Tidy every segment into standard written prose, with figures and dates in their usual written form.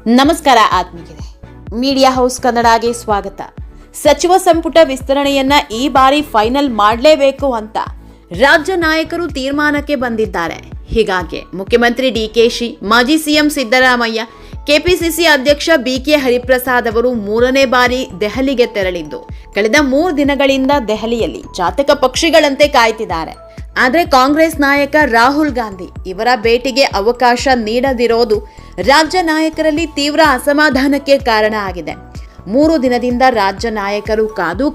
ನಮಸ್ಕಾರ ಆತ್ಮೀಯರೇ, media house ಕನ್ನಡಗೆ ಸ್ವಾಗತ. ಸಚಿವ ಸಂಪುಟ ವಿಸ್ತರಣೆಯನ್ನ ಈ ಬಾರಿ ಫೈನಲ್ ಮಾಡಲೇಬೇಕು ಅಂತ ರಾಜ್ಯ ನಾಯಕರು ತೀರ್ಮಾನಕ್ಕೆ ಬಂದಿದ್ದಾರೆ. ಹೀಗಾಗಿ ಮುಖ್ಯಮಂತ್ರಿ ಡಿಕೆಶಿ, ಮಾಜಿ ಸಿಎಂ ಸಿದ್ದರಾಮಯ್ಯ, ಕೆಪಿಸಿಸಿ ಅಧ್ಯಕ್ಷ ಬಿಕೆ ಹರಿಪ್ರಸಾದ್ ಅವರು 3ನೇ ಬಾರಿ ದೆಹಲಿಗೆ ತೆರಳಿದ್ದು ಕಳೆದ 3 ದಿನಗಳಿಂದ ದೆಹಲಿಯಲ್ಲಿ ಜಾತಕ ಪಕ್ಷಿಗಳಂತೆ ಕಾಯ್ತಿದ್ದಾರೆ. ಆದರೆ ಕಾಂಗ್ರೆಸ್ ನಾಯಕ ರಾಹುಲ್ ಗಾಂಧಿ ಇವರ ಭೇಟಿಗೆ ಅವಕಾಶ ನೀಡದಿರೋದು ರಾಜ್ಯ ನಾಯಕರಲ್ಲಿ ತೀವ್ರ ಅಸಮಾಧಾನಕ್ಕೆ ಕಾರಣ ಆಗಿದೆ. 3 ದಿನದಿಂದ ರಾಜ್ಯ ನಾಯಕರು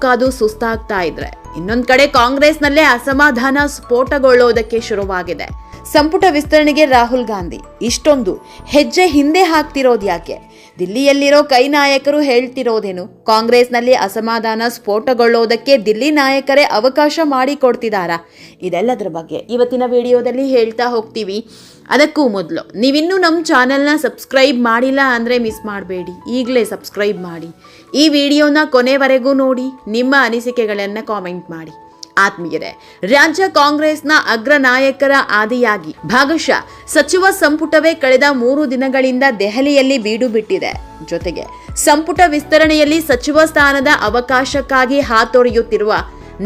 ಕಾದು ಸುಸ್ತಾಗ್ತಾ ಇದ್ರೆ, ಇನ್ನೊಂದ್ ಕಡೆ ಕಾಂಗ್ರೆಸ್ನಲ್ಲೇ ಅಸಮಾಧಾನ ಸ್ಫೋಟಗೊಳ್ಳೋದಕ್ಕೆ ಶುರುವಾಗಿದೆ. ಸಂಪುಟ ವಿಸ್ತರಣೆಗೆ ರಾಹುಲ್ ಗಾಂಧಿ ಇಷ್ಟೊಂದು ಹೆಜ್ಜೆ ಹಿಂದೆ ಹಾಕ್ತಿರೋದು ಯಾಕೆ? ದಿಲ್ಲಿಯಲ್ಲಿರೋ ಕೈ ನಾಯಕರು ಹೇಳ್ತಿರೋದೇನು? ಕಾಂಗ್ರೆಸ್ನಲ್ಲಿ ಅಸಮಾಧಾನ ಸ್ಫೋಟಗೊಳ್ಳೋದಕ್ಕೆ ದಿಲ್ಲಿ ನಾಯಕರೇ ಅವಕಾಶ ಮಾಡಿಕೊಡ್ತಿದ್ದಾರಾ? ಇದೆಲ್ಲದರ ಬಗ್ಗೆ ಇವತ್ತಿನ ವಿಡಿಯೋದಲ್ಲಿ ಹೇಳ್ತಾ ಹೋಗ್ತೀವಿ. ಅದಕ್ಕೂ ಮೊದಲು ನೀವಿನ್ನೂ ನಮ್ಮ ಚಾನೆಲ್ನ ಸಬ್ಸ್ಕ್ರೈಬ್ ಮಾಡಿಲ್ಲ ಅಂದರೆ ಮಿಸ್ ಮಾಡಬೇಡಿ, ಈಗಲೇ ಸಬ್ಸ್ಕ್ರೈಬ್ ಮಾಡಿ. ಈ ವಿಡಿಯೋನ ಕೊನೆವರೆಗೂ ನೋಡಿ, ನಿಮ್ಮ ಅನಿಸಿಕೆಗಳನ್ನು ಕಾಮೆಂಟ್ ಮಾಡಿ. ಆತ್ಮೀಯರೇ, ರಾಜ್ಯ ಕಾಂಗ್ರೆಸ್ನ ಅಗ್ರ ನಾಯಕರ ಆದಿಯಾಗಿ ಭಾಗಶಃ ಸಚಿವ ಸಂಪುಟವೇ ಕಳೆದ 3 ದಿನಗಳಿಂದ ದೆಹಲಿಯಲ್ಲಿ ಬೀಡು ಬಿಟ್ಟಿದೆ. ಜೊತೆಗೆ ಸಂಪುಟ ವಿಸ್ತರಣೆಯಲ್ಲಿ ಸಚಿವ ಸ್ಥಾನದ ಅವಕಾಶಕ್ಕಾಗಿ ಹಾತೊರೆಯುತ್ತಿರುವ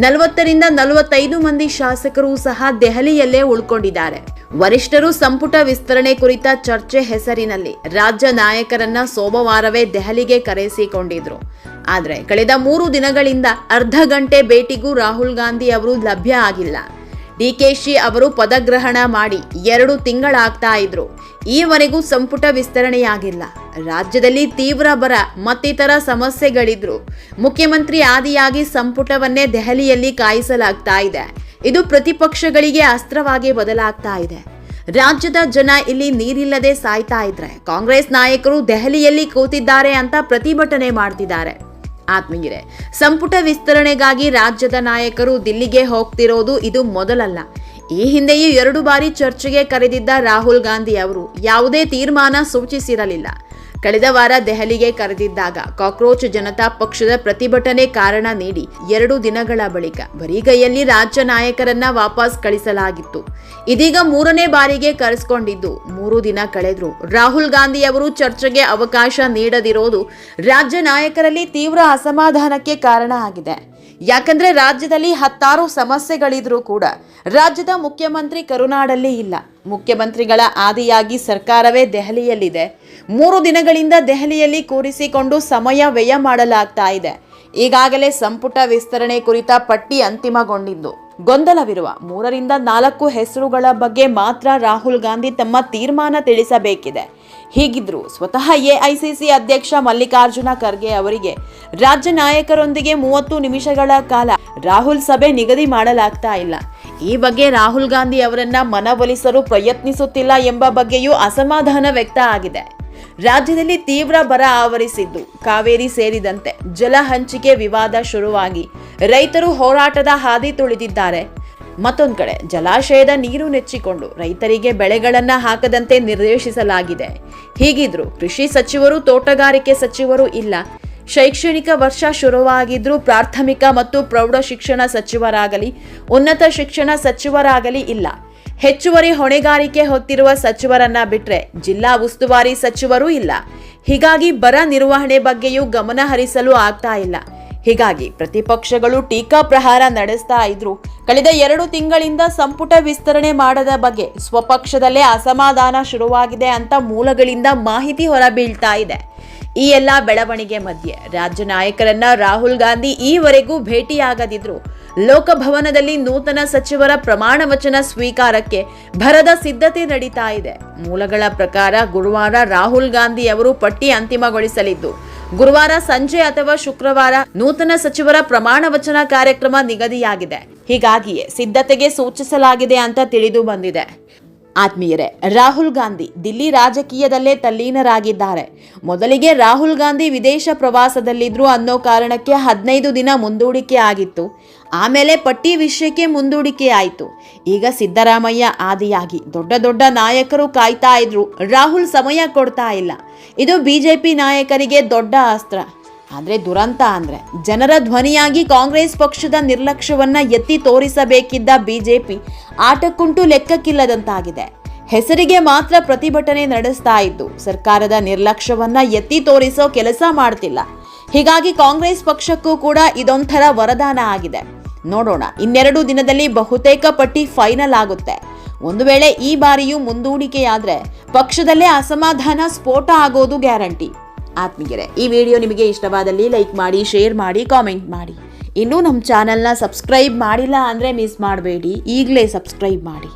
40ರಿಂದ 45 ಮಂದಿ ಶಾಸಕರು ಸಹ ದೆಹಲಿಯಲ್ಲೇ ಉಳ್ಕೊಂಡಿದ್ದಾರೆ. ವರಿಷ್ಠರು ಸಂಪುಟ ವಿಸ್ತರಣೆ ಕುರಿತ ಚರ್ಚೆ ಹೆಸರಿನಲ್ಲಿ ರಾಜ್ಯ ನಾಯಕರನ್ನ ಸೋಮವಾರವೇ ದೆಹಲಿಗೆ ಕರೆಸಿಕೊಂಡಿದ್ರು. ಆದರೆ ಕಳೆದ 3 ದಿನಗಳಿಂದ ಅರ್ಧ ಗಂಟೆ ಭೇಟಿಗೂ ರಾಹುಲ್ ಗಾಂಧಿ ಅವರು ಲಭ್ಯ ಆಗಿಲ್ಲ. ಡಿಕೆಶಿ ಅವರು ಪದಗ್ರಹಣ ಮಾಡಿ 2 ತಿಂಗಳಾಗ್ತಾ ಇದ್ರು. ಈವರೆಗೂ ಸಂಪುಟ ವಿಸ್ತರಣೆಯಾಗಿಲ್ಲ. ರಾಜ್ಯದಲ್ಲಿ ತೀವ್ರ ಬರ ಮತ್ತಿತರ ಸಮಸ್ಯೆಗಳಿದ್ರು. ಮುಖ್ಯಮಂತ್ರಿ ಆದಿಯಾಗಿ ಸಂಪುಟವನ್ನೇ ದೆಹಲಿಯಲ್ಲಿ ಕಾಯಿಸಲಾಗ್ತಾ ಇದೆ. ಇದು ಪ್ರತಿಪಕ್ಷಗಳಿಗೆ ಅಸ್ತ್ರವಾಗಿ ಬದಲಾಗ್ತಾ ಇದೆ. ರಾಜ್ಯದ ಜನ ಇಲ್ಲಿ ನೀರಿಲ್ಲದೆ ಸಾಯ್ತಾ ಇದ್ರೆ ಕಾಂಗ್ರೆಸ್ ನಾಯಕರು ದೆಹಲಿಯಲ್ಲಿ ಕೂತಿದ್ದಾರೆ ಅಂತ ಪ್ರತಿಭಟನೆ ಮಾಡ್ತಿದ್ದಾರೆ. ಆತ್ಮೀಯರೇ, ಸಂಪುಟ ವಿಸ್ತರಣೆಗಾಗಿ ರಾಜ್ಯದ ನಾಯಕರು ದಿಲ್ಲಿಗೆ ಹೋಗ್ತಿರೋದು ಇದು ಮೊದಲಲ್ಲ. ಈ ಹಿಂದೆಯೂ 2 ಬಾರಿ ಚರ್ಚೆಗೆ ಕರೆದಿದ್ದ ರಾಹುಲ್ ಗಾಂಧಿ ಅವರು ಯಾವುದೇ ತೀರ್ಮಾನ ಸೂಚಿಸಿರಲಿಲ್ಲ. ಕಳೆದ ವಾರ ದೆಹಲಿಗೆ ಕರೆದಿದ್ದಾಗ ಕಾಕ್ರೋಚ್ ಜನತಾ ಪಕ್ಷದ ಪ್ರತಿಭಟನೆ ಕಾರಣ ನೀಡಿ 2 ದಿನಗಳ ಬಳಿಕ ಬರಿಗೈಯಲ್ಲಿ ರಾಜ್ಯ ನಾಯಕರನ್ನ ವಾಪಸ್ ಕಳಿಸಲಾಗಿತ್ತು. ಇದೀಗ 3ನೇ ಬಾರಿಗೆ ಕರೆಸಿಕೊಂಡಿದ್ದು 3 ದಿನ ಕಳೆದ್ರು ರಾಹುಲ್ ಗಾಂಧಿ ಅವರು ಚರ್ಚೆಗೆ ಅವಕಾಶ ನೀಡದಿರೋದು ರಾಜ್ಯ ನಾಯಕರಲ್ಲಿ ತೀವ್ರ ಅಸಮಾಧಾನಕ್ಕೆ ಕಾರಣ ಆಗಿದೆ. ಯಾಕಂದ್ರೆ ರಾಜ್ಯದಲ್ಲಿ 10 ಸಮಸ್ಯೆಗಳಿದ್ರೂ ಕೂಡ ರಾಜ್ಯದ ಮುಖ್ಯಮಂತ್ರಿ ಕರುನಾಡಲ್ಲಿ ಇಲ್ಲ. ಮುಖ್ಯಮಂತ್ರಿಗಳ ಆದಿಯಾಗಿ ಸರ್ಕಾರವೇ ದೆಹಲಿಯಲ್ಲಿದೆ. 3 ದಿನಗಳಿಂದ ದೆಹಲಿಯಲ್ಲಿ ಕೂರಿಸಿಕೊಂಡು ಸಮಯ ವ್ಯಯ ಮಾಡಲಾಗ್ತಾ ಇದೆ. ಈಗಾಗಲೇ ಸಂಪುಟ ವಿಸ್ತರಣೆ ಕುರಿತ ಪಟ್ಟಿ ಅಂತಿಮಗೊಂಡಿದ್ದು ಗೊಂದಲವಿರುವ 3ರಿಂದ 4 ಹೆಸರುಗಳ ಬಗ್ಗೆ ಮಾತ್ರ ರಾಹುಲ್ ಗಾಂಧಿ ತಮ್ಮ ತೀರ್ಮಾನ ತಿಳಿಸಬೇಕಿದೆ. ಹೀಗಿದ್ರೂ ಸ್ವತಃ ಎಐಸಿಸಿ ಅಧ್ಯಕ್ಷ ಮಲ್ಲಿಕಾರ್ಜುನ ಖರ್ಗೆ ಅವರಿಗೆ ರಾಜ್ಯ ನಾಯಕರೊಂದಿಗೆ 30 ನಿಮಿಷಗಳ ಕಾಲ ರಾಹುಲ್ ಸಭೆ ನಿಗದಿ ಮಾಡಲಾಗ್ತಾ ಇಲ್ಲ. ಈ ಬಗ್ಗೆ ರಾಹುಲ್ ಗಾಂಧಿ ಅವರನ್ನ ಮನವೊಲಿಸಲು ಪ್ರಯತ್ನಿಸುತ್ತಿಲ್ಲ ಎಂಬ ಬಗ್ಗೆಯೂ ಅಸಮಾಧಾನ ವ್ಯಕ್ತ ಆಗಿದೆ. ರಾಜ್ಯದಲ್ಲಿ ತೀವ್ರ ಬರ ಆವರಿಸಿದ್ದು ಕಾವೇರಿ ಸೇರಿದಂತೆ ಜಲ ಹಂಚಿಕೆ ವಿವಾದ ಶುರುವಾಗಿ ರೈತರು ಹೋರಾಟದ ಹಾದಿ ತುಳಿದಿದ್ದಾರೆ. ಮತ್ತೊಂದು ಕಡೆ ಜಲಾಶಯದ ನೀರು ನೆಚ್ಚಿಕೊಂಡು ರೈತರಿಗೆ ಬೆಳೆಗಳನ್ನ ಹಾಕದಂತೆ ನಿರ್ದೇಶಿಸಲಾಗಿದೆ. ಹೀಗಿದ್ರೂ ಕೃಷಿ ಸಚಿವರು, ತೋಟಗಾರಿಕೆ ಸಚಿವರು ಇಲ್ಲ. ಶೈಕ್ಷಣಿಕ ವರ್ಷ ಶುರುವಾಗಿದ್ರೂ ಪ್ರಾಥಮಿಕ ಮತ್ತು ಪ್ರೌಢ ಶಿಕ್ಷಣ ಸಚಿವರಾಗಲಿ ಉನ್ನತ ಶಿಕ್ಷಣ ಸಚಿವರಾಗಲಿ ಇಲ್ಲ. ಹೆಚ್ಚುವರಿ ಹೊಣೆಗಾರಿಕೆ ಹೊತ್ತಿರುವ ಸಚಿವರನ್ನ ಬಿಟ್ರೆ ಜಿಲ್ಲಾ ಉಸ್ತುವಾರಿ ಸಚಿವರು ಇಲ್ಲ. ಹೀಗಾಗಿ ಬರ ನಿರ್ವಹಣೆ ಬಗ್ಗೆಯೂ ಗಮನ ಹರಿಸಲು ಆಗ್ತಾ ಇಲ್ಲ. ಹೀಗಾಗಿ ಪ್ರತಿಪಕ್ಷಗಳು ಟೀಕಾ ಪ್ರಹಾರ ನಡೆಸ್ತಾ ಇದ್ರು ಕಳೆದ 2 ತಿಂಗಳಿಂದ ಸಂಪುಟ ವಿಸ್ತರಣೆ ಮಾಡದ ಬಗ್ಗೆ ಸ್ವಪಕ್ಷದಲ್ಲೇ ಅಸಮಾಧಾನ ಶುರುವಾಗಿದೆ ಅಂತ ಮೂಲಗಳಿಂದ ಮಾಹಿತಿ ಹೊರಬೀಳ್ತಾ ಇದೆ. ಈ ಎಲ್ಲಾ ಬೆಳವಣಿಗೆ ಮಧ್ಯೆ ರಾಜ್ಯ ನಾಯಕರನ್ನ ರಾಹುಲ್ ಗಾಂಧಿ ಈವರೆಗೂ ಭೇಟಿಯಾಗದಿದ್ರು ಲೋಕಭವನದಲ್ಲಿ ನೂತನ ಸಚಿವರ ಪ್ರಮಾಣ ವಚನ ಸ್ವೀಕಾರಕ್ಕೆ ಭರದ ಸಿದ್ಧತೆ ನಡೀತಾ ಇದೆ. ಮೂಲಗಳ ಪ್ರಕಾರ ಗುರುವಾರ ರಾಹುಲ್ ಗಾಂಧಿ ಅವರು ಪಟ್ಟಿ ಅಂತಿಮಗೊಳಿಸಲಿದ್ದು ಗುರುವಾರ ಸಂಜೆ ಅಥವಾ ಶುಕ್ರವಾರ ನೂತನ ಸಚಿವರ ಪ್ರಮಾಣ ವಚನ ಕಾರ್ಯಕ್ರಮ ನಿಗದಿಯಾಗಿದೆ. ಹೀಗಾಗಿಯೇ ಸಿದ್ಧತೆಗೆ ಸೂಚಿಸಲಾಗಿದೆ ಅಂತ ತಿಳಿದು ಬಂದಿದೆ. ಆತ್ಮೀಯರೇ, ರಾಹುಲ್ ಗಾಂಧಿ ದಿಲ್ಲಿ ರಾಜಕೀಯದಲ್ಲೇ ತಲ್ಲೀನರಾಗಿದ್ದಾರೆ. ಮೊದಲಿಗೆ ರಾಹುಲ್ ಗಾಂಧಿ ವಿದೇಶ ಪ್ರವಾಸದಲ್ಲಿದ್ರು ಅನ್ನೋ ಕಾರಣಕ್ಕೆ 15 ದಿನ ಮುಂದೂಡಿಕೆ ಆಗಿತ್ತು. ಆಮೇಲೆ ಪಟ್ಟಿ ವಿಷಯಕ್ಕೆ ಮುಂದೂಡಿಕೆ ಆಯಿತು. ಈಗ ಸಿದ್ದರಾಮಯ್ಯ ಆದಿಯಾಗಿ ದೊಡ್ಡ ನಾಯಕರು ಕಾಯ್ತಾ ಇದ್ರು. ರಾಹುಲ್ ಸಮಯ ಕೊಡ್ತಾ ಇಲ್ಲ. ಇದು ಬಿಜೆಪಿ ನಾಯಕರಿಗೆ ದೊಡ್ಡ ಅಸ್ತ್ರ. ಆದರೆ ದುರಂತ ಅಂದ್ರೆ ಜನರ ಧ್ವನಿಯಾಗಿ ಕಾಂಗ್ರೆಸ್ ಪಕ್ಷದ ನಿರ್ಲಕ್ಷ್ಯವನ್ನ ಎತ್ತಿ ತೋರಿಸಬೇಕಿದ್ದ ಬಿಜೆಪಿ ಆಟಕ್ಕುಂಟು ಲೆಕ್ಕಕ್ಕಿಲ್ಲದಂತಾಗಿದೆ. ಹೆಸರಿಗೆ ಮಾತ್ರ ಪ್ರತಿಭಟನೆ ನಡೆಸ್ತಾ ಇದ್ದು ಸರ್ಕಾರದ ನಿರ್ಲಕ್ಷ್ಯವನ್ನ ಎತ್ತಿ ತೋರಿಸೋ ಕೆಲಸ ಮಾಡ್ತಿಲ್ಲ. ಹೀಗಾಗಿ ಕಾಂಗ್ರೆಸ್ ಪಕ್ಷಕ್ಕೂ ಕೂಡ ಇದೊಂಥರ ವರದಾನ ಆಗಿದೆ. ನೋಡೋಣ, ಇನ್ನೆರಡು ದಿನದಲ್ಲಿ ಬಹುತೇಕ ಪಟ್ಟಿ ಫೈನಲ್ ಆಗುತ್ತೆ. ಒಂದು ವೇಳೆ ಈ ಬಾರಿಯೂ ಮುಂದೂಡಿಕೆಯಾದ್ರೆ ಪಕ್ಷದಲ್ಲೇ ಅಸಮಾಧಾನ ಸ್ಫೋಟ ಆಗೋದು ಗ್ಯಾರಂಟಿ. ಆತ್ಮೀಯರೇ, ಈ ವಿಡಿಯೋ ನಿಮಗೆ ಇಷ್ಟವಾದಲ್ಲಿ ಲೈಕ್ ಮಾಡಿ, ಶೇರ್ ಮಾಡಿ, ಕಾಮೆಂಟ್ ಮಾಡಿ. ಇನ್ನೂ ನಮ್ಮ ಚಾನೆಲ್ನ ಸಬ್ಸ್ಕ್ರೈಬ್ ಮಾಡಿಲ್ಲ ಅಂದರೆ ಮಿಸ್ ಮಾಡಬೇಡಿ, ಈಗಲೇ ಸಬ್ಸ್ಕ್ರೈಬ್ ಮಾಡಿ.